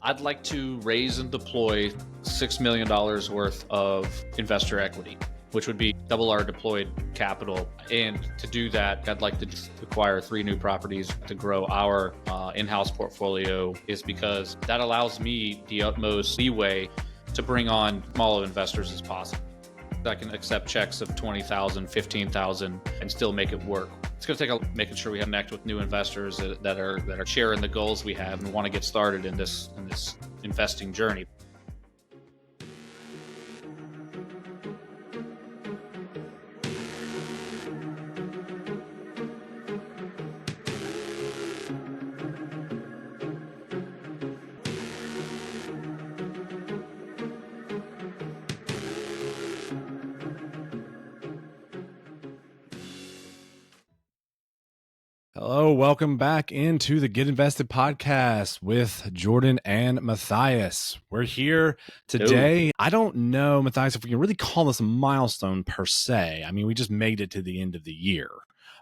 I'd like to raise and deploy $6 million worth of investor equity, which would be double our deployed capital. And to do that, I'd like to just acquire 3 new properties to grow our in-house portfolio, is because that allows me the utmost leeway to bring on small investors as possible. I can accept checks of 20,000, 15,000 and still make it work. It's going to take making sure we connect with new investors that are sharing the goals we have and want to get started in this investing journey. Hello, welcome back into the Get Invested podcast with Jordan and Matthias. We're here today. I don't know, Matthias, if we can really call this a milestone per se. I mean, we just made it to the end of the year.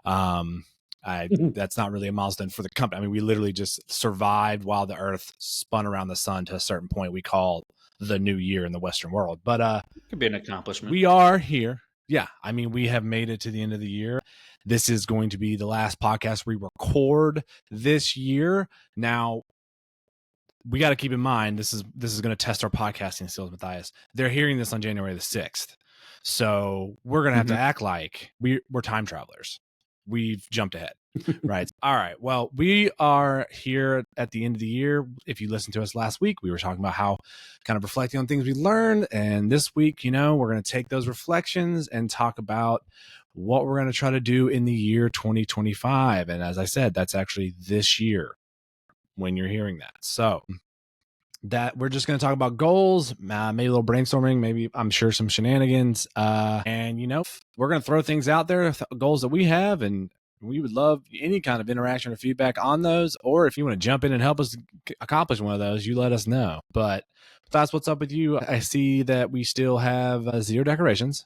That's not really a milestone for the company. I mean, we literally just survived while the earth spun around the sun to a certain point we call the new year in the Western world. But it could be an accomplishment. We are here. Yeah, I mean, we have made it to the end of the year. This is going to be the last podcast we record this year. Now, we got to keep in mind, this is going to test our podcasting skills, Matthias. They're hearing this on January the 6th. So we're going to have to act like we're time travelers. We've jumped ahead, right? All right. Well, we are here at the end of the year. If you listened to us last week, we were talking about how kind of reflecting on things we learned. And this week, we're going to take those reflections and talk about what we're going to try to do in the year 2025. And as I said, that's actually this year when you're hearing that. So that we're just going to talk about goals, maybe a little brainstorming, maybe I'm sure some shenanigans. And, we're going to throw things out there, goals that we have, and we would love any kind of interaction or feedback on those. Or if you want to jump in and help us accomplish one of those, you let us know. But that's what's up with you. I see that we still have 0 decorations.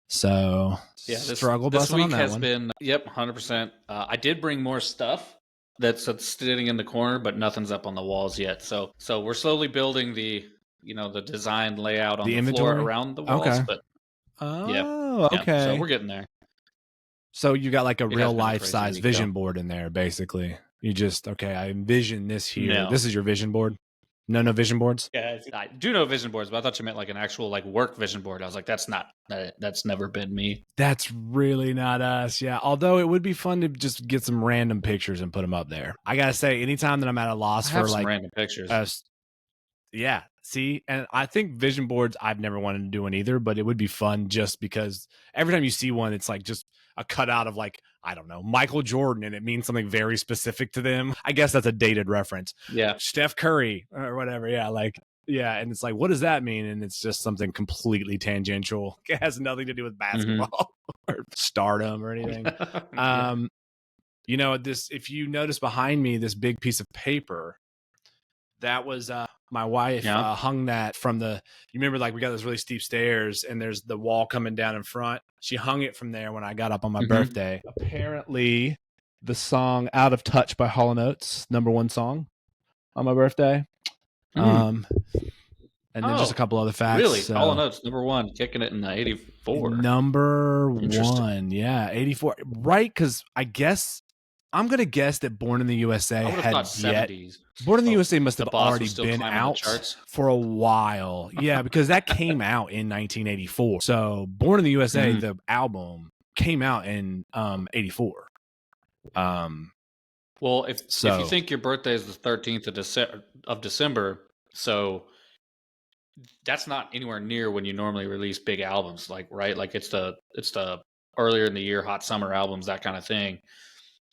So yeah, this week has been, 100%. I did bring more stuff that's sitting in the corner, but nothing's up on the walls yet. So we're slowly building the design layout on the floor around the walls. Okay. But okay. So we're getting there. So you got like a real life size vision board in there, basically. You just, I envision this here. No. This is your vision board? No vision boards? Yeah, I do know vision boards, but I thought you meant like an actual work vision board. I was like, that's never been me. That's really not us. Yeah. Although it would be fun to just get some random pictures and put them up there. I got to say, anytime that I'm at a loss for some random pictures. Yeah. See, and I think vision boards, I've never wanted to do one either, but it would be fun just because every time you see one, it's like just a cutout of I don't know, Michael Jordan, and it means something very specific to them. I guess that's a dated reference. Yeah. Steph Curry or whatever. Yeah. And it's like, what does that mean? And it's just something completely tangential. It has nothing to do with basketball or stardom or anything. If you notice behind me, this big piece of paper, that was my wife hung that from you remember, we got those really steep stairs and there's the wall coming down in front. She hung it from there when I got up on my birthday. Apparently the song Out of Touch by Hall & Oates, #1 song on my birthday. And then just a couple other facts. Really? So, Hall & Oates, #1, kicking it in 84. #1, yeah, 84. Right, because I'm going to guess that Born in the USA had yet. 70s. Born in the USA must have already been out for a while. Yeah, because that came out in 1984. So Born in the USA, the album, came out in 84. Well, if you think your birthday is the 13th of December, so that's not anywhere near when you normally release big albums, right? It's the earlier in the year hot summer albums, that kind of thing.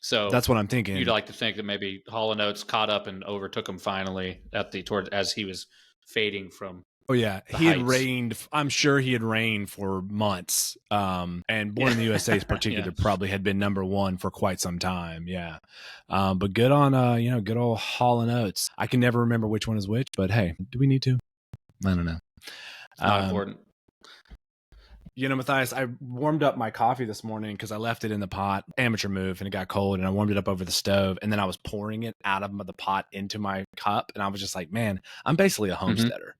So that's what I'm thinking. You'd like to think that maybe Hall & Oates caught up and overtook him finally as he was fading from. Oh yeah, he had reigned. I'm sure he had reigned for months. And Born in the USA in particular probably had been #1 for quite some time. Yeah. But good on good old Hall & Oates. I can never remember which one is which, but hey, do we need to? I don't know. It's not important. Matthias, I warmed up my coffee this morning because I left it in the pot, amateur move, and it got cold, and I warmed it up over the stove, and then I was pouring it out of the pot into my cup, and I was just like, man, I'm basically a homesteader.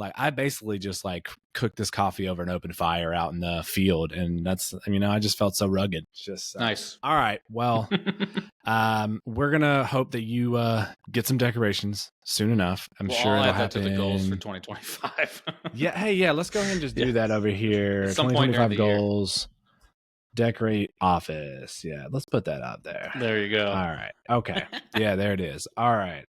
Like, I basically just like cooked this coffee over an open fire out in the field, and that's, I just felt so rugged. Just nice. All right, well, we're gonna hope that you get some decorations soon enough. I'm sure I'll it'll add that happen. to the goals for 2025. Yeah, let's go ahead and just do that over here. At some point during 2025 the year. goals. Decorate office. Yeah, let's put that out there. There you go. All right. Okay. Yeah, there it is. All right.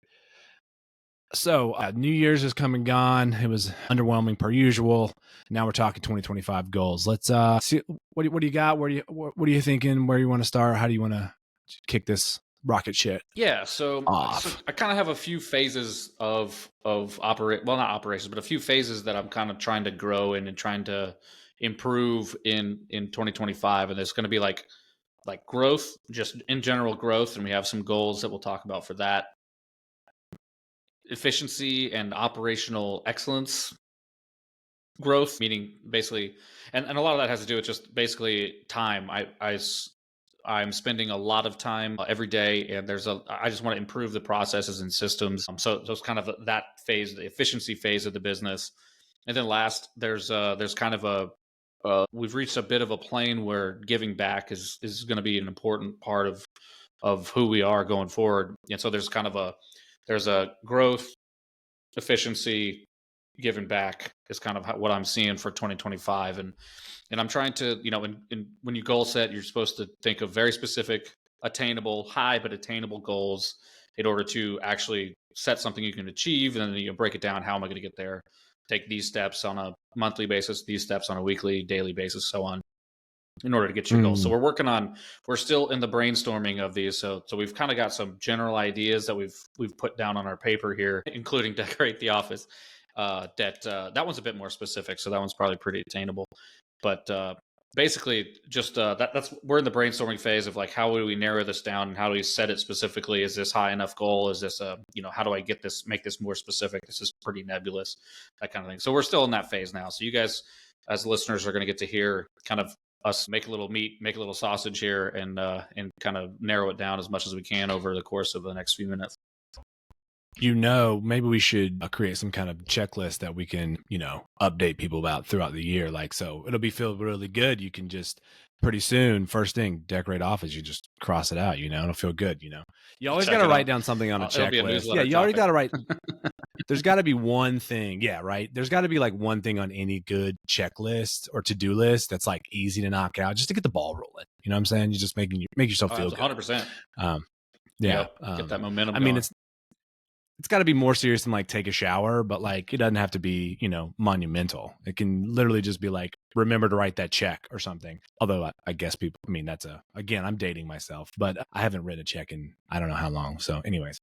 So New Year's is come and gone. It was underwhelming per usual. Now we're talking 2025 goals. Let's see what do you got? What are you thinking? Where you want to start? How do you want to kick this rocket shit? Yeah, so off? I kind of have a few phases of not operations, but a few phases that I'm kind of trying to grow in and trying to improve in 2025, and there's going to be like growth, just in general growth, and we have some goals that we'll talk about for that. Efficiency and operational excellence growth, meaning basically, and a lot of that has to do with just basically time. I'm spending a lot of time every day, and I just want to improve the processes and systems. So it's kind of that phase, the efficiency phase of the business. And then last, there's kind of we've reached a bit of a plane where giving back is going to be an important part of who we are going forward. And so there's a growth, efficiency, giving back is kind of what I'm seeing for 2025. And I'm trying to, when you goal set, you're supposed to think of very specific, attainable, high but attainable goals in order to actually set something you can achieve. And then you break it down. How am I going to get there? Take these steps on a monthly basis, these steps on a weekly, daily basis, so on, in order to get your goals. So we're still in the brainstorming of these. So we've kind of got some general ideas that we've put down on our paper here, including decorate the office. That one's a bit more specific, so that one's probably pretty attainable. But basically, just that's we're in the brainstorming phase of like, how do we narrow this down and how do we set it specifically? Is this high enough goal? Is this how do I make this more specific? This is pretty nebulous, that kind of thing. So we're still in that phase now. So you guys, as listeners, are going to get to hear kind of us make a little meat, make a little sausage here, and kind of narrow it down as much as we can over the course of the next few minutes. Maybe we should create some kind of checklist that we can, update people about throughout the year. Like, so it'll be feel really good. You can just pretty soon, first thing, decorate office. You just cross it out, it'll feel good. You always got to write down something on a checklist. Yeah, you already got to write. There's got to be one thing. Yeah, right. There's got to be like one thing on any good checklist or to-do list that's like easy to knock out just to get the ball rolling. You know what I'm saying? You just make yourself feel good. 100%. Yeah. Get that momentum going. It's got to be more serious than like take a shower, but like it doesn't have to be, monumental. It can literally just be like, remember to write that check or something. Although I guess people, again, I'm dating myself, but I haven't written a check in I don't know how long. So anyways.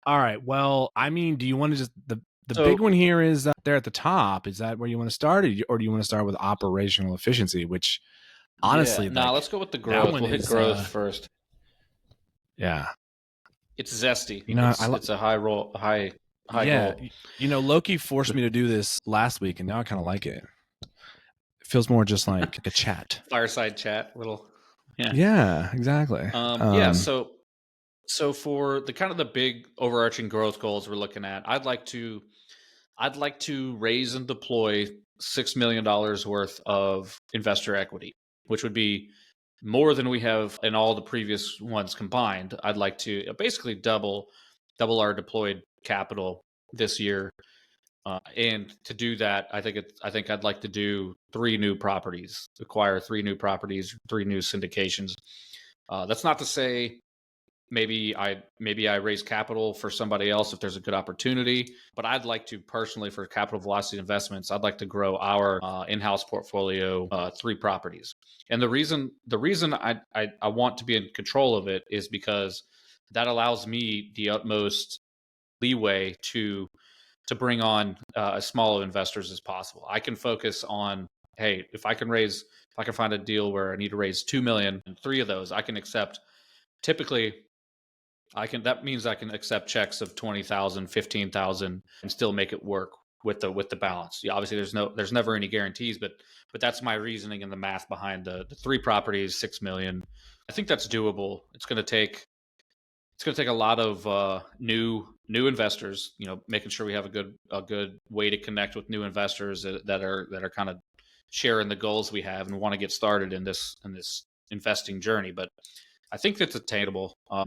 All right. Well, do you want to just, the big one here is there at the top. Is that where you want to start, or do you want to start with operational efficiency, which honestly, let's go with the growth. We'll hit growth first. Yeah. It's zesty. It's a high goal. Loki forced me to do this last week, and now I kind of like it. It feels more just like a chat, fireside chat, little. Yeah, exactly. So for the kind of the big overarching growth goals we're looking at, I'd like to raise and deploy $6 million worth of investor equity, which would be more than we have in all the previous ones combined. I'd like to basically double our deployed capital this year, and to do that, I think I'd like to do acquire 3 new properties, 3 new syndications. That's not to say maybe I raise capital for somebody else if there's a good opportunity, but I'd like to personally, for capital velocity investments, I'd like to grow our in-house portfolio 3 properties. And the reason I want to be in control of it is because that allows me the utmost leeway to bring on as small of investors as possible. I can focus on, hey, if I can find a deal where I need to raise 2 million, and 3 of those I can accept. Typically, that means I can accept checks of 20,000, 15,000 and still make it work with the balance. Yeah, obviously there's never any guarantees, but that's my reasoning and the math behind the 3 properties, 6 million. I think that's doable. It's going to take a lot of new investors, making sure we have a good way to connect with new investors that are kind of sharing the goals we have and want to get started in this investing journey. But I think that's attainable. I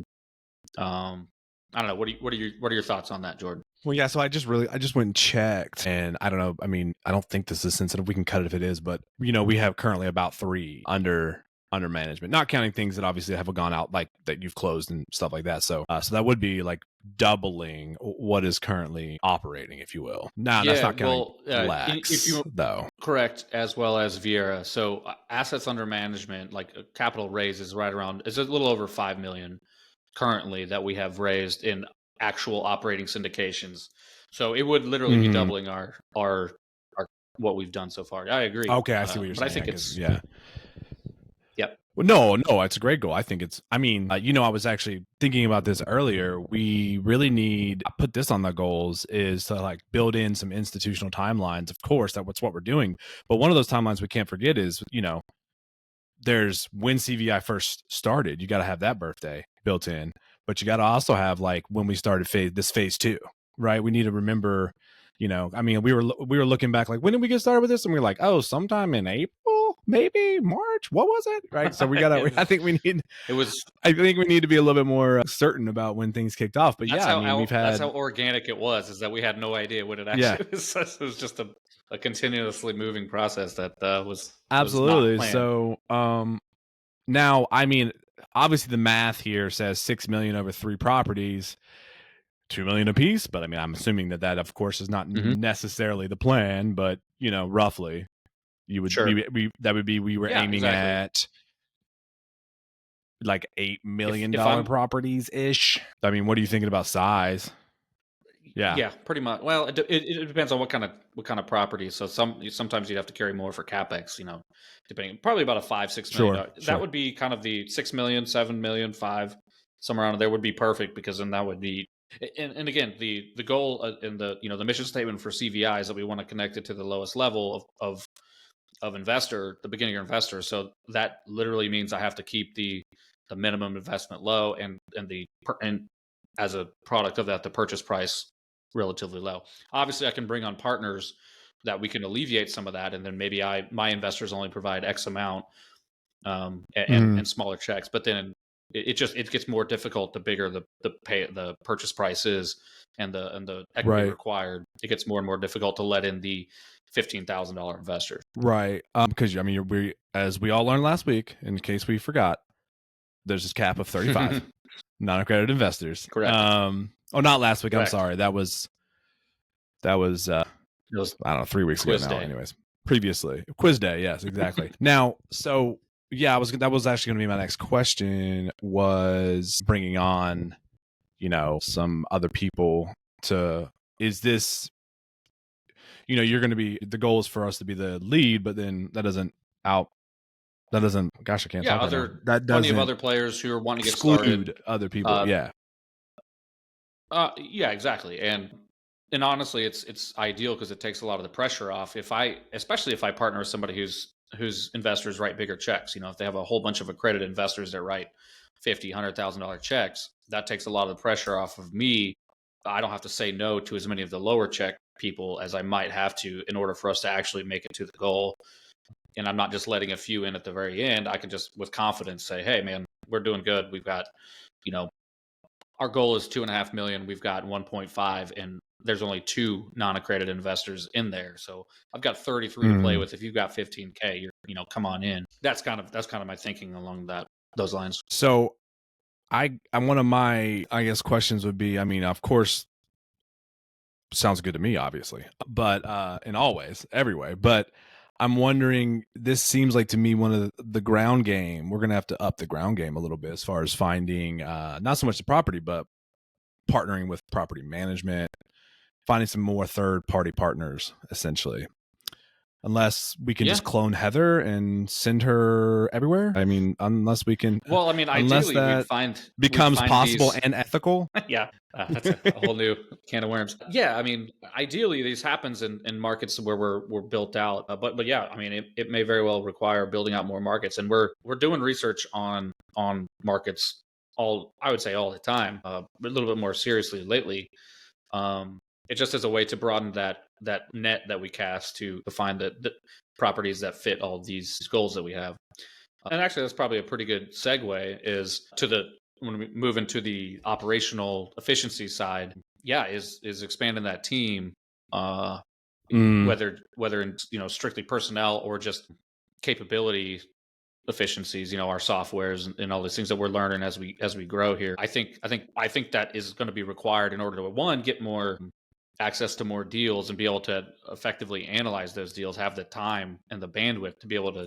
don't know. What are your thoughts on that, Jordan? Well, yeah. So I just went and checked, and I don't know. I mean, I don't think this is sensitive. We can cut it if it is, but we have currently about 3 under management, not counting things that obviously have gone out, like that you've closed and stuff like that. So that would be like doubling what is currently operating, if you will. Now, that's not counting Lex, if you though. Correct, as well as Viera. So assets under management, like capital raise, is right around, is a little over 5 million currently that we have raised in actual operating syndications. So it would literally be doubling our what we've done so far. I agree. Okay, I see what you're saying. But I think it's yeah. Yep. Well, no, it's a great goal. I think it's, I mean, I was actually thinking about this earlier. We really need to put this on the goals, is to like build in some institutional timelines. Of course, that's what we're doing. But one of those timelines we can't forget is, there's when CVI first started. You got to have that birthday built in, but you got to also have like when we started phase 2, right? We need to remember, I mean, we were looking back, like, when did we get started with this? And we were like, oh, sometime in April, maybe March. What was it? Right. So we got to, I think we need to be a little bit more certain about when things kicked off. But that's that's how organic it was, is that we had no idea what it actually was. It was just a continuously moving process that was absolutely. Was not so, now, I mean, obviously the math here says 6 million over 3 properties, 2 million a piece, but I mean, I'm assuming that of course is not necessarily the plan, but roughly you would we were aiming at like $8 million properties ish. I mean, what are you thinking about size? Yeah, pretty much. Well, it depends on what kind of property. So sometimes you'd have to carry more for capex, depending, probably about a $5-6 million. Sure. That would be kind of the 6 million, 7 million, 5, somewhere around there would be perfect, because then that would be. And again, the goal in the the mission statement for CVI is that we want to connect it to the lowest level of investor, the beginning investor. So that literally means I have to keep the minimum investment low, and as a product of that, the purchase price relatively low. Obviously, I can bring on partners that we can alleviate some of that, and then maybe my investors only provide X amount, and smaller checks. But then it gets more difficult the bigger the purchase price is, and the equity required. It gets more and more difficult to let in the $15,000 investors. Right. Because I mean, as we all learned last week, in case we forgot, there's this cap of 35 non-accredited investors. Correct. Not last week. Correct. I'm sorry. That was I don't know, 3 weeks ago now. Day. Anyways, previously quiz day. Yes, exactly. Now, so yeah, that was actually going to be my next question, was bringing on, some other people to, is this, you're going to be, the goal is for us to be the lead, but then gosh, I can't talk about that. Plenty of other players who are wanting to get started. Other people. Yeah, exactly. And honestly, it's ideal because it takes a lot of the pressure off. Especially if I partner with somebody whose investors write bigger checks, if they have a whole bunch of accredited investors that write $50,000-$100,000 checks, that takes a lot of the pressure off of me. I don't have to say no to as many of the lower check people as I might have to in order for us to actually make it to the goal. And I'm not just letting a few in at the very end. I can just with confidence say, hey man, we're doing good. We've got, our goal is 2.5 million. We've got 1.5, and there's only 2 non-accredited investors in there. So I've got 33 to play with. If you've got 15K, come on in. That's kind of my thinking along those lines. So one of my, I guess, questions would be, I mean, of course, sounds good to me, obviously, but in all ways, every way. But I'm wondering, this seems like to me one of the ground game. We're going to have to up the ground game a little bit as far as finding not so much the property, but partnering with property management, finding some more third-party partners, essentially. unless we can Yeah. just clone Heather and send her everywhere. I mean, unless we can. Well, I mean, Unless ideally, that we'd becomes find possible these. and ethical. Yeah, that's a whole new can of worms. Yeah, I mean, ideally, these happens in markets where we're built out. But yeah, I mean, it may very well require building out more markets, and we're doing research on markets I would say all the time, a little bit more seriously lately. Um, it just is a way to broaden that net that we cast to find the properties that fit all these goals that we have. And actually, that's probably a pretty good segue is to when we move into the operational efficiency side. Yeah, is expanding that team, Mm, whether in strictly personnel or just capability efficiencies, our softwares and all these things that we're learning as we grow here. I think that is going to be required in order to one get more access to more deals and be able to effectively analyze those deals, have the time and the bandwidth to be able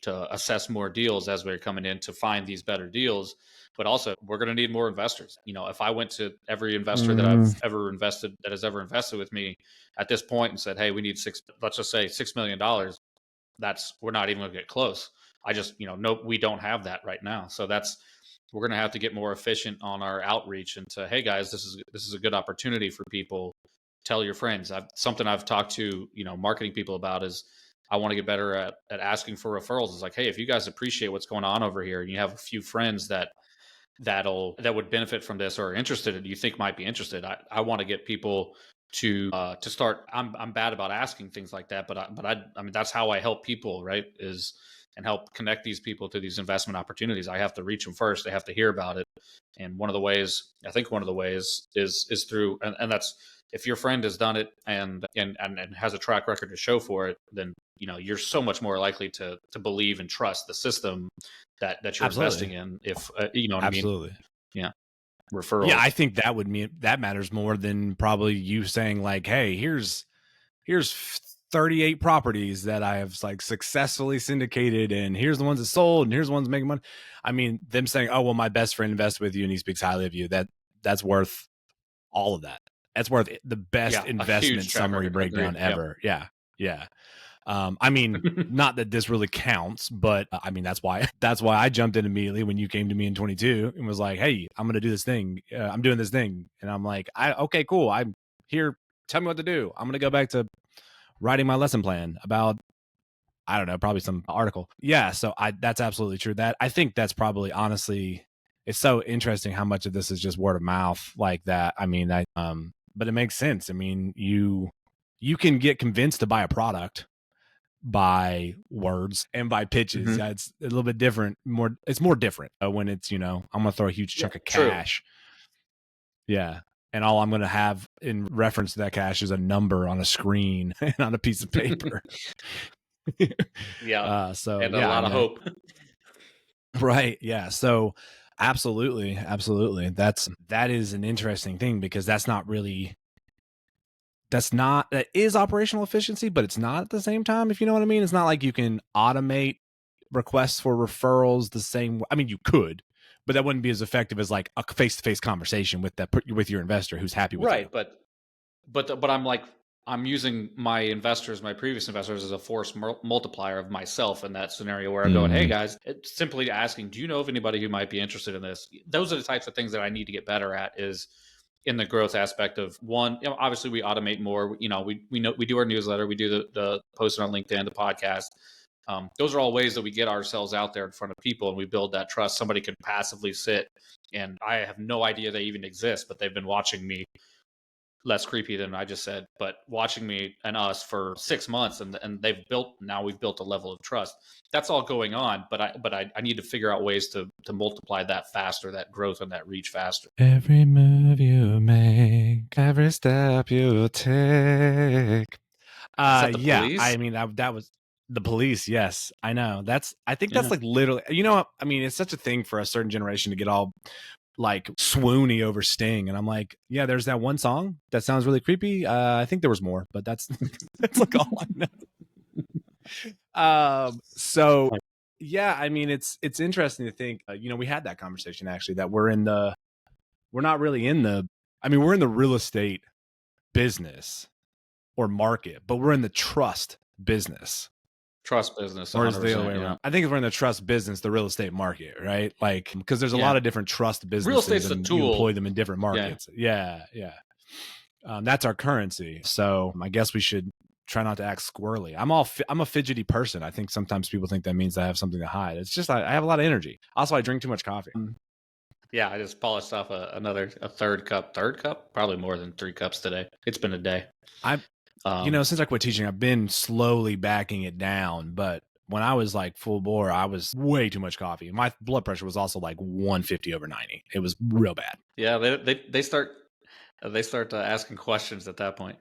to assess more deals as we're coming in to find these better deals. But also, we're going to need more investors. If I went to every investor that mm, I've ever invested that has ever invested with me at this point and said, "Hey, we need let's just say $6 million," we're not even going to get close. I just, no, we don't have that right now. So we're going to have to get more efficient on our outreach and to, hey guys, this is a good opportunity for people. Tell your friends. Something I've talked to, marketing people about is I want to get better at asking for referrals. It's like, hey, if you guys appreciate what's going on over here and you have a few friends that would benefit from this or are interested and you think might be interested, I want to get people to start. I'm bad about asking things like that, but I mean that's how I help people, right? And help connect these people to these investment opportunities. I have to reach them first. They have to hear about it. And one of the ways is through, and that's, if your friend has done it and has a track record to show for it, then you're so much more likely to believe and trust the system that you're absolutely. investing in. If you know what Absolutely. I mean? Yeah, Yeah, referrals. I think that would mean that matters more than probably you saying like, "Hey, here's 38 properties that I have like successfully syndicated, and here's the ones that sold, and here's the ones making money." I mean, them saying, "Oh, well, my best friend invests with you, and he speaks highly of you." That's worth all of that. That's worth the best Yeah, a huge investment track summary record. breakdown Agreed. Yeah. ever. Yeah, yeah. I mean, not that this really counts, but I mean that's why I jumped in immediately when you came to me in 22 and was like, "Hey, I'm going to do this thing. I'm doing this thing," and I'm like, okay, cool. I'm here. Tell me what to do. I'm going to go back to writing my lesson plan about, I don't know, probably some article. Yeah, so that's absolutely true. That I think that's probably, honestly, it's so interesting how much of this is just word of mouth like that. I mean, but it makes sense. I mean, you can get convinced to buy a product by words and by pitches. Mm-hmm. Yeah, it's a little bit different. It's more different when it's, I'm going to throw a huge Yeah. chunk of True. cash. Yeah. And all I'm going to have in reference to that cash is a number on a screen and on a piece of paper. Yeah, So and a yeah, I lot of mean, hope. right. Yeah. So absolutely. Absolutely. That is an interesting thing because that is operational efficiency, but it's not at the same time, if you know what I mean. It's not like you can automate requests for referrals the same. I mean, you could, but that wouldn't be as effective as like a face-to-face conversation with your investor who's happy with you. Right, but I'm using my previous investors, as a force multiplier of myself in that scenario where I'm going, hey Mm, guys, it's simply asking, do you know of anybody who might be interested in this? Those are the types of things that I need to get better at, is in the growth aspect of one. Obviously we automate more. We know we do our newsletter, we do the posting on LinkedIn, the podcast. Those are all ways that we get ourselves out there in front of people and we build that trust. Somebody could passively sit and I have no idea they even exist, but they've been watching me, less creepy than I just said, but watching me and us for 6 months, and we've built a level of trust. That's all going on, but I need to figure out ways to multiply that faster, that growth and that reach faster. every move you make, every step you take. Is that the Yeah, I police? mean that was the police. Yes, I know. I think that's Yeah. like literally. I mean, it's such a thing for a certain generation to get all like swoony over Sting, and I'm like, yeah, there's that one song that sounds really creepy. I think there was more, but that's that's like all I know. So yeah, I mean, it's interesting to think. We had that conversation actually that we're not really in the. I mean, we're in the real estate business or market, but we're in the trust business. Trust business, Or is it the other 100%. way Yeah. around? I think we're in the trust business, the real estate market, right? Like, because there's a Yeah. lot of different trust Real businesses estate's a and you employ tool. them in different Yeah. markets. Yeah. That's our currency. So I guess we should try not to act squirrely. I'm a fidgety person. I think sometimes people think that means I have something to hide. It's just I have a lot of energy. Also, I drink too much coffee. Yeah. I just polished off a third cup, probably more than 3 cups today. It's been a day. Since I quit teaching, I've been slowly backing it down. But when I was like full bore, I was way too much coffee. My blood pressure was also like 150/90. It was real bad. Yeah. They start asking questions at that point.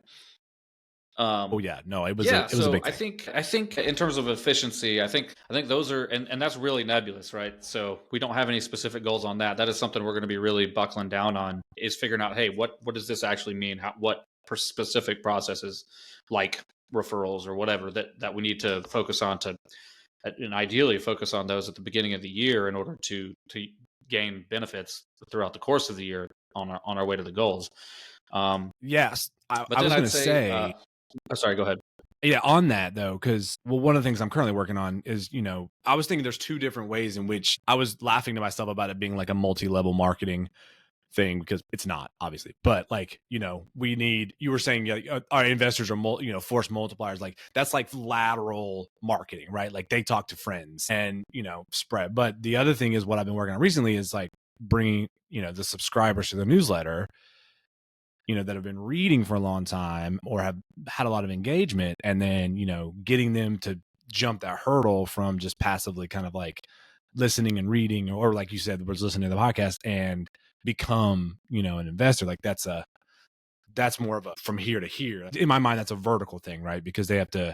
Oh yeah, no, it was Yeah, a so big I thing. think in terms of efficiency, I think those are, and that's really nebulous, right? So we don't have any specific goals on that. That is something we're going to be really buckling down on, is figuring out, hey, what does this actually mean? What specific processes, like referrals or whatever, that we need to focus on, to and ideally focus on those at the beginning of the year in order to gain benefits throughout the course of the year on our way to the goals. Yes, But I then was going I'd to say, say, sorry, go ahead. yeah, on that though, because one of the things I'm currently working on is, I was thinking there's two different ways in which I was laughing to myself about it being like a multi-level marketing thing, because it's not, obviously, but like, you were saying, yeah, our investors are force multipliers, like that's like lateral marketing, right? Like they talk to friends and spread. But the other thing is, what I've been working on recently is like bringing the subscribers to the newsletter, that have been reading for a long time or have had a lot of engagement, and then getting them to jump that hurdle from just passively kind of like listening and reading, or like you said, was listening to the podcast, and become an investor. Like that's more of a from here to here. In my mind, that's a vertical thing, right? Because they have to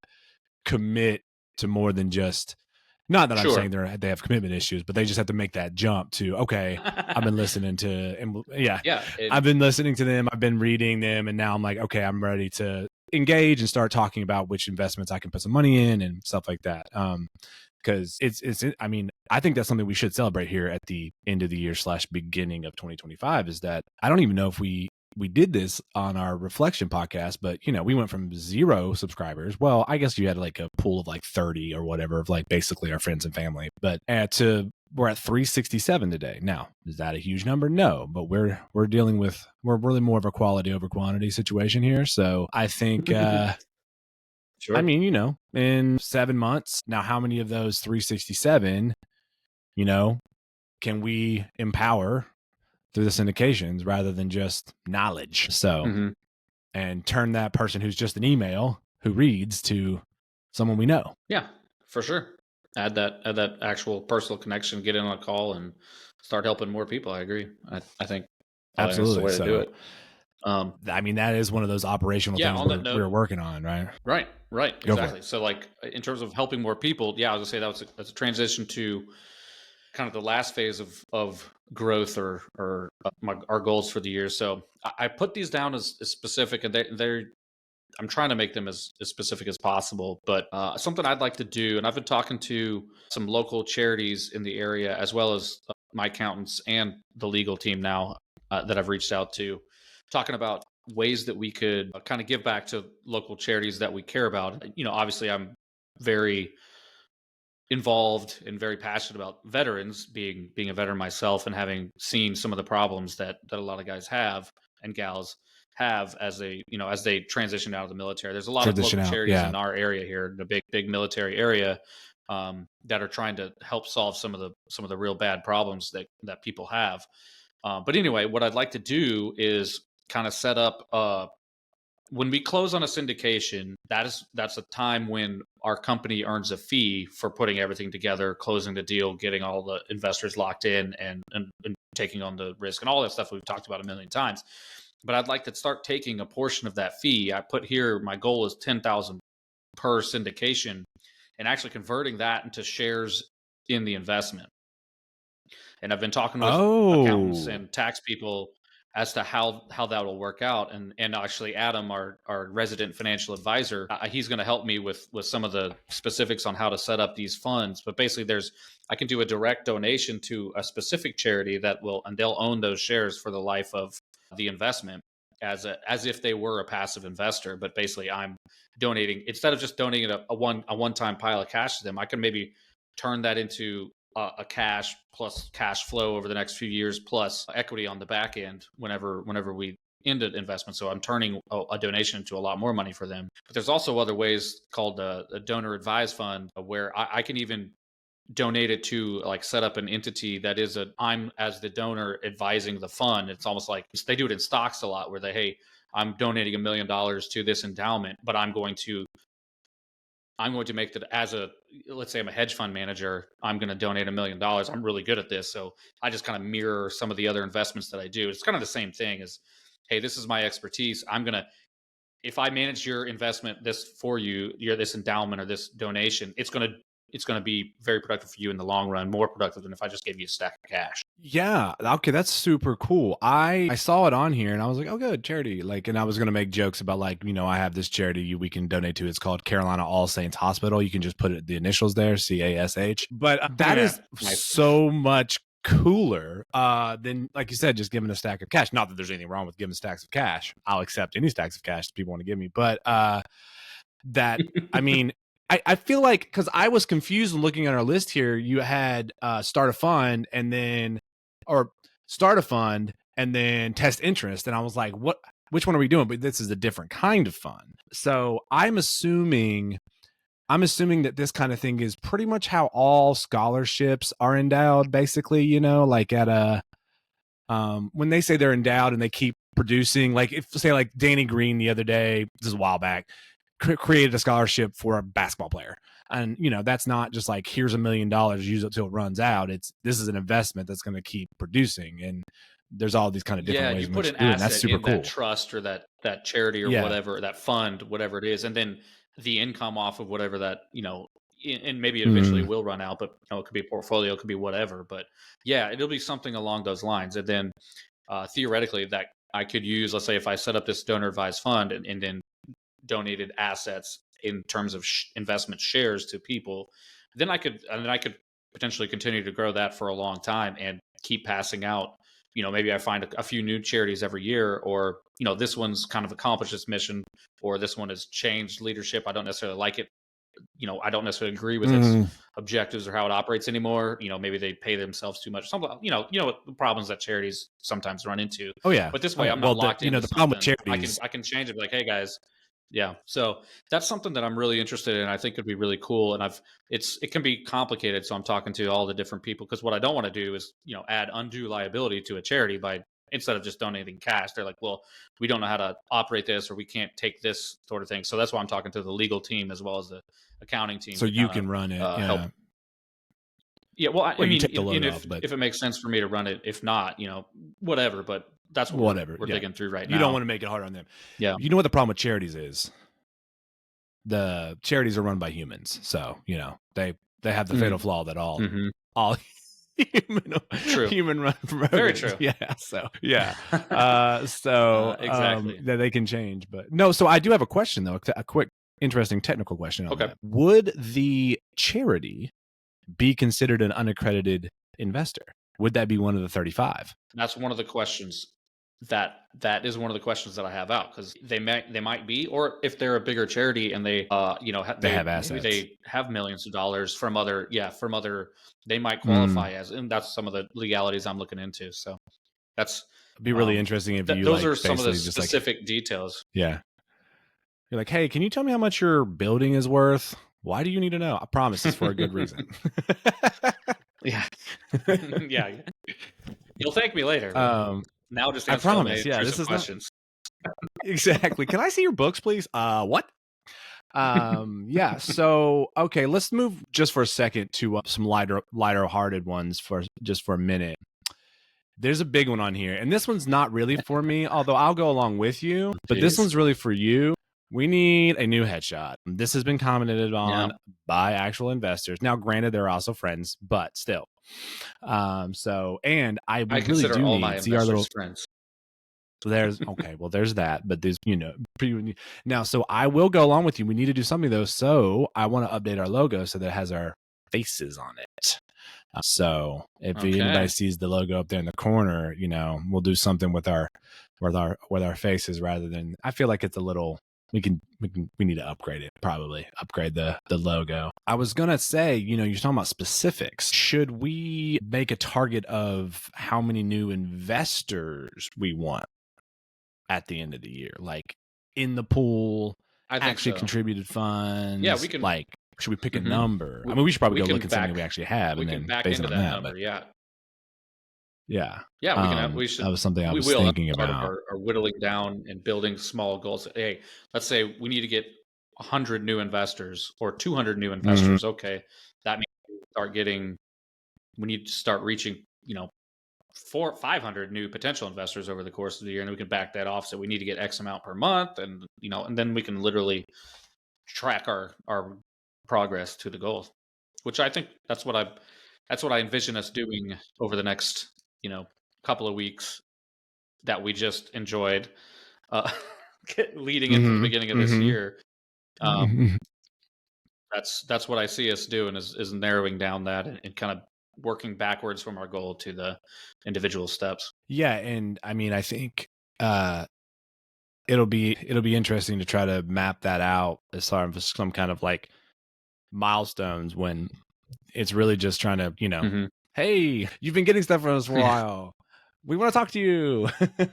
commit to more than just, not that I'm Sure. saying they have commitment issues, but they just have to make that jump to, okay, I've been listening to, and yeah, I've been listening to them, I've been reading them, and now I'm like, okay, I'm ready to engage and start talking about which investments I can put some money in and stuff like that. Because I mean, I think that's something we should celebrate here at the end of the year / beginning of 2025, is that I don't even know if we did this on our reflection podcast, but we went from 0 subscribers. Well, I guess you had like a pool of like 30 or whatever of like basically our friends and family, but we're at 367 today. Now, is that a huge number? No, but we're really more of a quality over quantity situation here. So I think, Sure. I mean, in 7 months now, how many of those 367, can we empower through the syndications rather than just knowledge? So, and turn that person who's just an email who reads to someone we know. Yeah, for sure. Add that actual personal connection, get in on a call and start helping more people. I agree. I think that's the Absolutely. way to do So, it. I mean, that is one of those operational Yeah, things on that note, we're working on, right? right, Go for exactly. it. So like in terms of helping more people, yeah, I was gonna say that's a transition to kind of the last phase of growth, or our goals for the year. So I put these down as specific, and they're I'm trying to make them as specific as possible. But something I'd like to do, and I've been talking to some local charities in the area, as well as my accountants and the legal team now, that I've reached out to, talking about ways that we could kind of give back to local charities that we care about. Obviously, I'm very involved and very passionate about veterans, being a veteran myself, and having seen some of the problems that a lot of guys have and gals have as they transition out of the military. There's a lot of Transition local out. charities Yeah. in our area here, the big military area, that are trying to help solve some of the real bad problems that people have. But anyway, what I'd like to do is kind of set up, when we close on a syndication, that's a time when our company earns a fee for putting everything together, closing the deal, getting all the investors locked in, and taking on the risk and all that stuff we've talked about a million times. But I'd like to start taking a portion of that fee. I put here, my goal is 10,000 per syndication, and actually converting that into shares in the investment. And I've been talking with accountants and tax people as to how that will work out. And actually, Adam, our resident financial advisor, he's going to help me with some of the specifics on how to set up these funds. But basically, I can do a direct donation to a specific charity and they'll own those shares for the life of the investment. as if they were a passive investor, but basically I'm donating, instead of just donating a one time pile of cash to them, I can maybe turn that into a cash plus cash flow over the next few years plus equity on the back end whenever we end an investment. So I'm turning a donation into a lot more money for them. But there's also other ways called a donor advised fund where I can even donate it to, like, set up an entity that is I'm as the donor advising the fund. It's almost like they do it in stocks a lot where they, hey, I'm donating $1 million to this endowment, but I'm going to make that as let's say I'm a hedge fund manager, I'm going to donate $1 million. I'm really good at this. So I just kind of mirror some of the other investments that I do. It's kind of the same thing as, hey, this is my expertise. If I manage your investment this for you, this endowment or this donation, it's going to be very productive for you in the long run, more productive than if I just gave you a stack of cash. Yeah. Okay, that's super cool. I saw it on here and I was like, oh, good, charity. Like, and I was gonna make jokes about, like, I have this charity we can donate to. It's called Carolina All Saints Hospital. You can just put the initials there, CASH. But that is Nice. so much cooler than, like you said, just giving a stack of cash. Not that there's anything wrong with giving stacks of cash. I'll accept any stacks of cash that people want to give me. But that, I mean, I feel like, because I was confused when looking at our list here, you had start a fund and then test interest. And I was like, which one are we doing? But this is a different kind of fund. So I'm assuming that this kind of thing is pretty much how all scholarships are endowed, basically, like at a, when they say they're endowed and they keep producing, like, if, say, like Danny Green the other day, this is a while back, created a scholarship for a basketball player. And, that's not just like, here's $1 million, use it till it runs out. This is an investment that's going to keep producing. And there's all these kind of different ways you in put which an to do it. And that's asset super in cool. that trust or that charity or whatever, that fund, whatever it is, and then the income off of whatever that, and maybe it eventually will run out, but it could be a portfolio, it could be whatever. But yeah, it'll be something along those lines. And then theoretically, that I could use, let's say if I set up this donor advised fund and then donated assets in terms of investment shares to people, then I could potentially continue to grow that for a long time and keep passing out. Maybe I find a few new charities every year, or this one's kind of accomplished its mission, or this one has changed leadership. I don't necessarily like it. I don't necessarily agree with its objectives or how it operates anymore. Maybe they pay themselves too much. Something, what the problems that charities sometimes run into. Oh yeah. But this way, I'm not locked into the problem with something. charities, I can change it. Like, hey guys, yeah. So that's something that I'm really interested in. I think it'd be really cool. And it can be complicated. So I'm talking to all the different people, because what I don't want to do is, add undue liability to a charity by, instead of just donating cash. They're like, well, we don't know how to operate this, or we can't take this sort of thing. So that's why I'm talking to the legal team as well as the accounting team. so you can run it. Help. Yeah. Well, I mean, take the load off, but if it makes sense for me to run it, if not, whatever. But that's what we're digging through right now. You don't want to make it hard on them. Yeah. You know what the problem with charities is? The charities are run by humans, so they have the fatal flaw that all human run programs. Very true. Yeah. So yeah. Exactly. That they can change, but no. So I do have a question though, a quick, interesting technical question. Okay. That. Would the charity be considered an unaccredited investor? Would that be one of the 35? That's one of the questions. That is one of the questions that I have out, because they might be, or if they're a bigger charity and they they have assets, they have millions of dollars from other they might qualify as, and that's some of the legalities I'm looking into. So that's it'd be really interesting if you those are some of the specific details. Yeah, you're like, hey, can you tell me how much your building is worth? Why do you need to know? I promise it's for a good reason. Yeah. Yeah. You'll thank me later. Now just answer, I promise. Yeah, this is questions. Exactly. Can I see your books, please? What? Yeah. So, okay, let's move just for a second to some lighter hearted ones for a minute. There's a big one on here, and this one's not really for me, although I'll go along with you. But this one's really for you. We need a new headshot. This has been commented on by actual investors. Now, granted, they're also friends, but still. So, and I really do all need my to see our little friends. So there's well, there's that, but there's now. So I will go along with you. We need to do something though. So I want to update our logo so that it has our faces on it. So if anybody sees the logo up there in the corner, we'll do something with our with our faces rather than. I feel like it's a little. We need to upgrade it. Probably upgrade the logo. I was gonna say, you're talking about specifics. Should we make a target of how many new investors we want at the end of the year, like in the pool, I think actually so. contributed funds? Yeah, we can. Like, should we pick a Mhm. number? I mean, we should probably We go can look at something back. we actually have We and can then back base it into on that that. number. But Yeah. yeah, Yeah, we can. We that should. was something I We was will. That's thinking part of about. our whittling down and building small goals. Hey, let's say we need to get 100 new investors or 200 new Mhm. investors. Okay, that means we need to start reaching, 500 new potential investors over the course of the year, and we can back that off. So we need to get X amount per month, and and then we can literally track our progress to the goal. Which I think that's what I envision us doing over the next couple of weeks that we just enjoyed uh, leading into the Mhm. beginning of this Mhm. year. Um, Mhm. that's what I see us doing is narrowing down that and kind of working backwards from our goal to the individual steps. Yeah, and I mean, I think uh it'll be interesting to try to map that out as far as some kind of like milestones when it's really just trying to, Hmm. hey, you've been getting stuff from us for a while. We want to talk to you. Why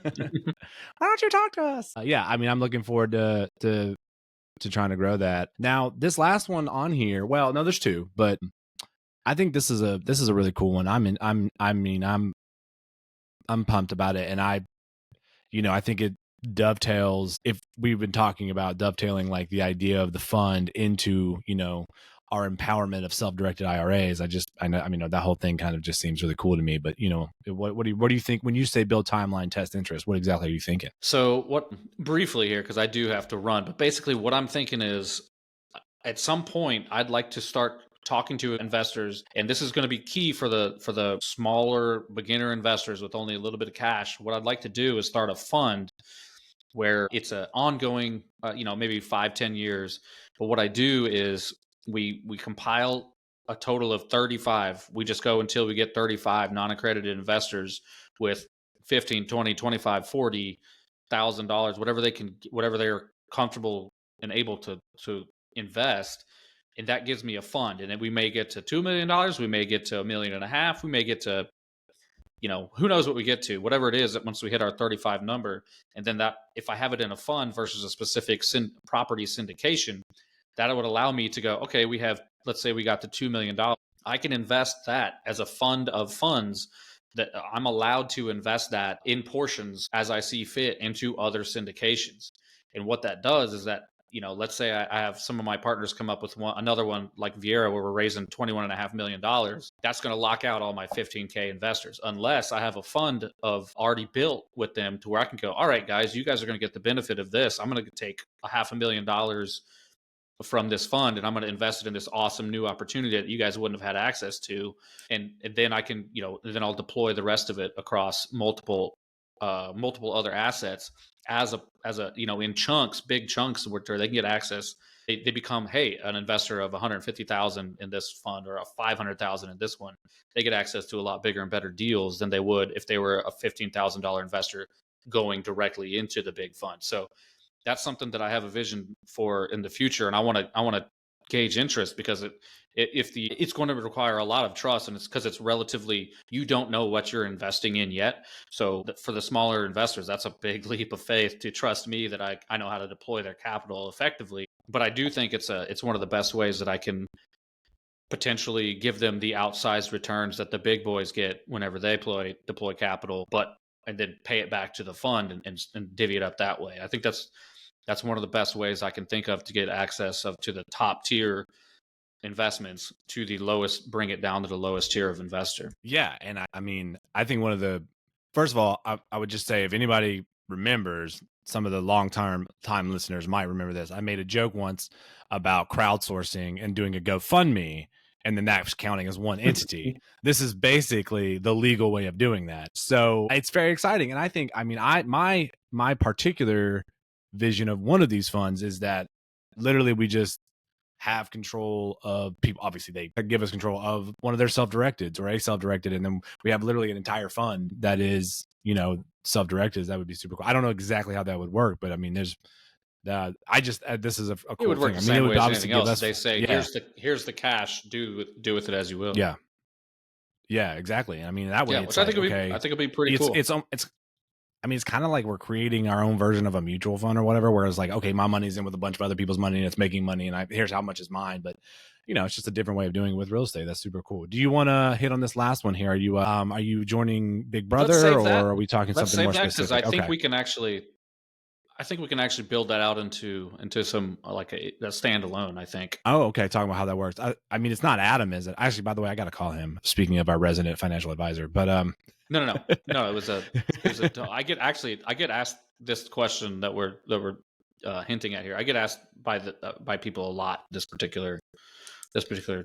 don't you talk to us? Yeah, I mean, I'm looking forward to trying to grow that. Now, this last one on here, well, no, there's two, but I think this is a really cool one. I'm pumped about it, and I think it dovetails, if we've been talking about dovetailing like the idea of the fund into, our empowerment of self-directed IRAs. I know, I mean, that whole thing kind of just seems really cool to me, but what do you think when you say build timeline, test interest? What exactly are you thinking? So what briefly here, because I do have to run, but basically what I'm thinking is at some point I'd like to start talking to investors, and this is going to be key for the smaller beginner investors with only a little bit of cash. What I'd like to do is start a fund where it's an ongoing, maybe 5-10 years. But what I do is we compile a total of 35. We just go until we get 35 non-accredited investors with 15, 20, 25, 40,000 dollars, whatever they're comfortable and able to invest. And that gives me a fund. And then we may get to $2 million, we may get to $1.5 million, we may get to, who knows what we get to, whatever it is, once we hit our 35 number. And then that, if I have it in a fund versus a specific property syndication, that would allow me to go, okay, let's say we got to $2 million. I can invest that as a fund of funds that I'm allowed to invest that in portions as I see fit into other syndications. And what that does is that, let's say I have some of my partners come up with another one like Vieira, where we're raising $21.5 million. That's going to lock out all my 15K investors, unless I have a fund of already built with them to where I can go, all right, guys, you guys are going to get the benefit of this. I'm going to take $500,000 from this fund, and I'm going to invest it in this awesome new opportunity that you guys wouldn't have had access to. And then I can, then I'll deploy the rest of it across multiple other assets as a in chunks, big chunks, where they can get access. They become, hey, an investor of 150,000 in this fund or a 500,000 in this one. They get access to a lot bigger and better deals than they would if they were a $15,000 investor going directly into the big fund. So that's something that I have a vision for in the future, and I want to gauge interest, because it's going to require a lot of trust, and it's because it's relatively, you don't know what you're investing in yet. So for the smaller investors, that's a big leap of faith to trust me that I know how to deploy their capital effectively. But I do think it's one of the best ways that I can potentially give them the outsized returns that the big boys get whenever they deploy capital, and then pay it back to the fund and divvy it up that way. I think that's one of the best ways I can think of to get access to the top tier investments to the lowest, bring it down to the lowest tier of investor. Yeah, and I mean, I think first of all, I would just say, if anybody remembers, some of the time listeners might remember this. I made a joke once about crowdsourcing and doing a GoFundMe, and then that's counting as one entity. This is basically the legal way of doing that. So it's very exciting. And I think, I mean, my particular vision of one of these funds is that literally we just have control of people. Obviously, they give us control of one of their self-directed or a self-directed, and then we have literally an entire fund that is self-directives, that would be super cool. I don't know exactly how that would work, but I mean, there's this is a cool It would work thing. the I mean, it same would way as obviously anything give else. us, They say, yeah, here's the cash. Do with it as you will. yeah, yeah, exactly. I mean, that way Yeah, it's which I like, think would be okay, pretty it's cool. it's it's I mean, it's kind of like we're creating our own version of a mutual fund or whatever, whereas like, okay, my money's in with a bunch of other people's money and it's making money and here's how much is mine. But it's just a different way of doing it with real estate. That's super cool. Do you want to hit on this last one here? Are you joining Big Let's Brother save or that. are we talking Let's something more save that because I specific? think Okay. we can actually. I think we can actually build that out into some like a standalone. I think. Oh, okay. Talking about how that works. I mean, it's not Adam, is it? Actually, by the way, I got to call him. Speaking of our resident financial advisor, but No. It was a. I get asked this question that we're hinting at here. I get asked by people a lot this particular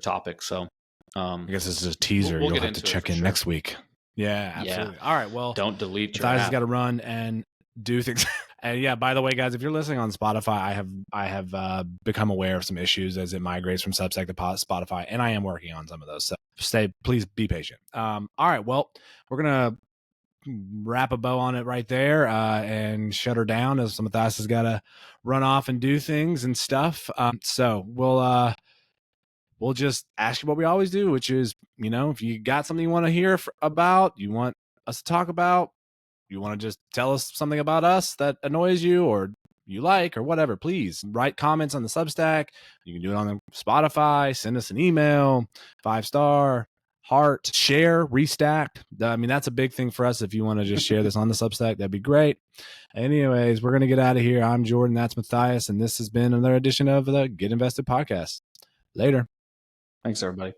topic. So, I guess this is a teaser. we'll You'll get have to into it check for in sure. next week. Yeah, absolutely. Yeah. All right. Well, Don't delete your Matthias has app. got to run and do things. And yeah, by the way, guys, if you're listening on Spotify, I have become aware of some issues as it migrates from Substack to Spotify, and I am working on some of those. So please be patient. All right. Well, we're gonna wrap a bow on it right there and shut her down as Matthias has got to run off and do things and stuff. So we'll just ask you what we always do, which is, if you got something you want to hear about, you want us to talk about, you want to just tell us something about us that annoys you or you like or whatever, please write comments on the Substack. You can do it on the Spotify, send us an email, 5-star, heart, share, restack. I mean, that's a big thing for us. If you want to just share this on the Substack, that'd be great. Anyways, we're going to get out of here. I'm Jordan. That's Matthias. And this has been another edition of the Get Invested podcast. Later. Thanks, everybody.